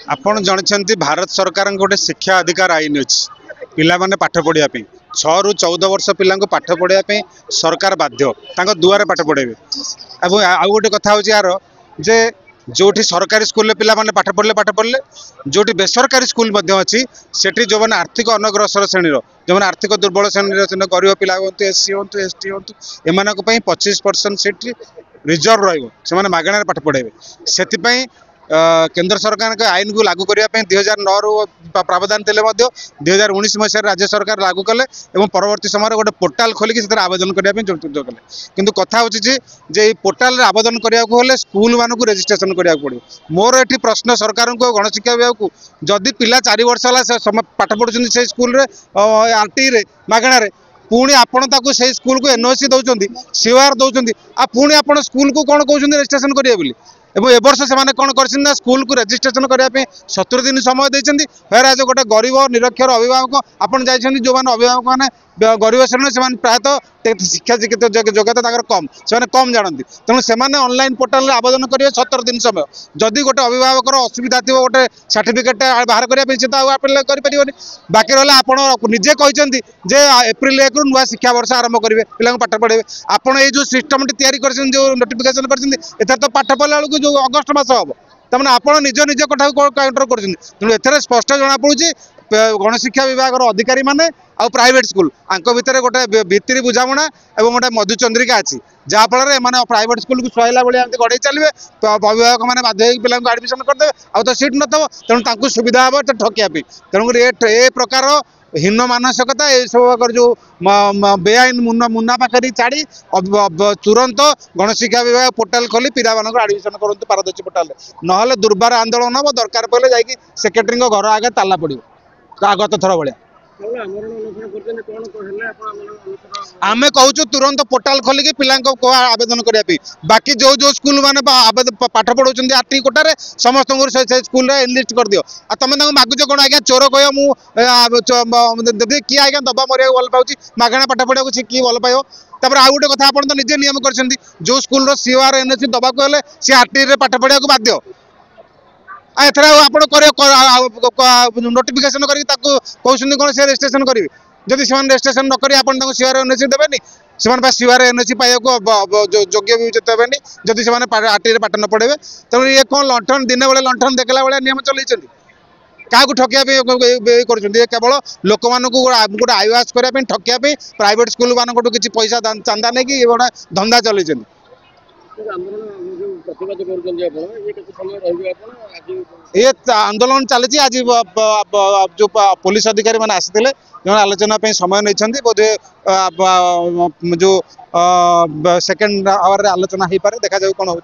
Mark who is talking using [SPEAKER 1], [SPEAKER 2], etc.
[SPEAKER 1] आपण जानते भारत सरकार गोटे शिक्षा अधिकार आईन अच्छी पिला माने पाठ पढ़िया 6 ରୁ 14 वर्ष पिला पाठ पढ़ाई सरकार बाध्य दुआरे पाठ पढ़े आउ गोटे कथा हूँ यार जे जो सरकारी स्कूल पिला माने पाठ पढ़ले जो बेसरकारी स्कूल अच्छी से जो मैंने आर्थिक अनग्रसर श्रेणीर जो आर्थिक दुर्बल श्रेणी गरीब पिला हूँ एससी हूँ एसटी हूँ एम 25% सीट रिजर्व रगणार पाठ पढ़े से केंद्र सरकार के आईन को लागू करने 2009 रु प्रावधान थे 2019 मसीह राज्य सरकार लागू कले और परवर्ती समय गोटे पोर्टाल खोलिक आवेदन करने कले किंतु कथा हो पोर्टाल आवेदन करने स्कूल मानक रेजिस्ट्रेशन करा पड़ो मोर ये प्रश्न सरकार को गणशिक्षा विभाग को जदि पिला 4 वर्ष है पाठ पढ़ुं से स्कूल आरटी मागणार पुणी आपण से स्कूल को एनओसी दौरान सीओआर दौरान पुणी आप स्कूल को कौन कहते रेजिस्ट्रेशन करेंगे बोली एवं ए वर्ष से कौन कर स्कूल को रेजिस्ट्रेशन करने 70 दिन समय देते फेर आज गोटे गरीब निरक्षर अभिभावक आपड़ जाइए जो मैंने अभिभावक मैंने गरीब श्रेणी से प्रायतः शिक्षा योग्यता कम से कम जानती तेणु से ऑनलाइन पोर्टाल आवेदन करेंगे 70 दिन समय जदि गोटे अभिभावक असुविधा थी गोटे सर्टिफिकेट बाहर करने से तो आपेल करें बाकी रहा आप निजे कहते जे एप्रिल 1 नु नुआ शिक्षा वर्ष आरंभ करेंगे पिला पाठ पढ़े आपड़ ये जो सिस्टम तैयारी कर नोटिफिकेशन कर तो पाठ पढ़ला बेलू जो अगस्ट मास हम तमें आप निज निज कथा काउंटर कर तेणु एथेर स्पष्ट जना पड़ी गणशिक्षा विभाग अधिकारी माने आ प्राइवेट स्कूल आंक भितर गोटे भित्री बुझाणा और गोटे मधुचंद्रिका अच्छी जहाँफल मैंने प्राइवेट स्कूल को सुहाइला भाई गड़े चलिए अभिभावक मैंने बाध्य पिला आडमिशन करदे आ तो सीट न तेणु सुविधा हम ठकिया तेणुक ए प्रकार हीन मानसिकता ये सब जो बेआईन मुन्ना पाखरी छाड़ी तुरंत गणशिक्षा विभाग पोर्टाल खोली पिला आडमिशन करूँ पारदर्शी पोर्टाल ना दुर्बार आंदोलन हम दरकार पड़े जाकि सेक्रेटरी घर आगे ताला पड़ो गत थर भाया आम कहूँ तुरंत पोर्टाल खोलिक पिला आवेदन करने बाकी जो जो स्कूल मैंने पाठ पढ़ाऊँ आरटी कोटार समस्त स्कूल एनलिस्ट कर दियो तुम मागुच कौन आज्ञा चोर कह मुझे किए आज्ञा दबा मरिया भल पाऊँ मागणा पाठ पढ़ा किए भल पाइब तापर आउ गोटे कथा आप निजे नियम कर जो स्कूल सीओआर एनएससी दबाक हेल्ले सी आरटी पाठ पढ़ा बाध्य एथर आप नोटिफिकेशन कर कहते कौन से रेजिस्ट्रेशन करेंगे जदि से रेजिस्ट्रेशन न करें आप सीआर एनएससी देवेनि से सीआर एनएससी पाइबा योग्य विवेचित हेनी जदि से आरटी पाठ न पढ़े तेणु ये कौन लंठन दिन बेले लंठन देखला भाया नियम चलते क्या ठकिया केवल लोक मान गोटे आईवास करने ठकिया प्राइवेट स्कूल मान किसी पैसा चांदा नहीं कि गोटे धंदा चलते ये आंदोलन चली आज जो पुलिस अधिकारी मैंने आसी आलोचना समय नहीं बोधे जो सेकेंड आवर आलोचना हो पारे देखा जाऊ कौन हो।